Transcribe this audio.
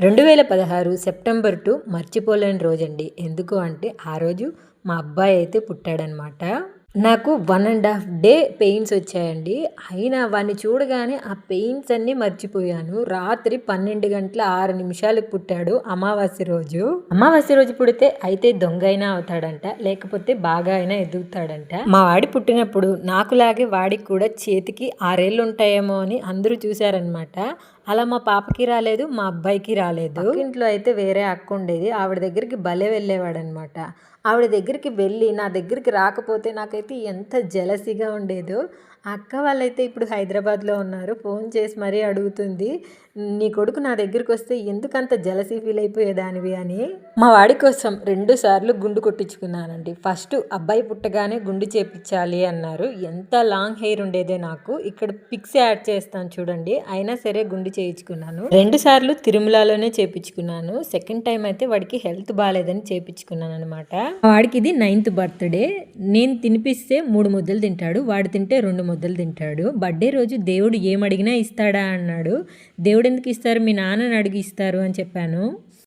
2016 September 2 మర్చిపోలేని రోజండి. ఎందుకు అంటే ఆ రోజు మా అబ్బాయి అయితే పుట్టాడనమాట. నాకు 1½ డే పెయిన్స్ వచ్చాయండి. అయినా వాడిని చూడగానే ఆ పెయిన్స్ అన్నీ మర్చిపోయాను. రాత్రి 12:06 పుట్టాడు అమావాస్య రోజు. అమావాస్య రోజు పుడితే అయితే దొంగ అయినా అవుతాడంట, లేకపోతే బాగా అయినా ఎదుగుతాడంట. మా వాడి పుట్టినప్పుడు నాకులాగే వాడికి కూడా చేతికి 6 ఏళ్ళు ఉంటాయేమో అని అందరూ చూశారనమాట. అలా మా పాపకి రాలేదు, మా అబ్బాయికి రాలేదు. ఇంట్లో అయితే వేరే అక్క ఉండేది, ఆవిడ దగ్గరికి భలే వెళ్ళేవాడనమాట. ఆవిడ దగ్గరికి వెళ్ళి నా దగ్గరికి రాకపోతే నాకైతే ఎంత జెలసీగా ఉండేదో. ఆ అక్క వాళ్ళైతే ఇప్పుడు హైదరాబాద్లో ఉన్నారు. ఫోన్ చేసి మరీ అడుగుతుంది, నీ కొడుకు నా దగ్గరికి వస్తే ఎందుకంత జెలసీ ఫీల్ అయిపోయేదానివి అని. మా వాడి కోసం 2 సార్లు గుండు కొట్టించుకున్నానండి. ఫస్ట్ అబ్బాయి పుట్టగానే గుండు చేపించాలి అన్నారు. ఎంత లాంగ్ హెయిర్ ఉండేదే నాకు. ఇక్కడ పిక్స్ యాడ్ చేస్తాను చూడండి. అయినా సరే గుండు చేయించుకున్నాను. 2 సార్లు తిరుమలలోనే చేపించుకున్నాను. సెకండ్ టైం అయితే వాడికి హెల్త్ బాగాలేదని చేపించుకున్నాను అనమాట. వాడికి ఇది 9th బర్త్డే. నేను తినిపిస్తే 3 ముద్దలు తింటాడు, వాడు తింటే 2 ముద్దలు తింటాడు. బర్త్డే రోజు దేవుడు ఏమడిగినా ఇస్తాడా అన్నాడు. దేవుడు ఎందుకు ఇస్తారు, మీ నాన్నని అడిగి ఇస్తారు అని చెప్పాను.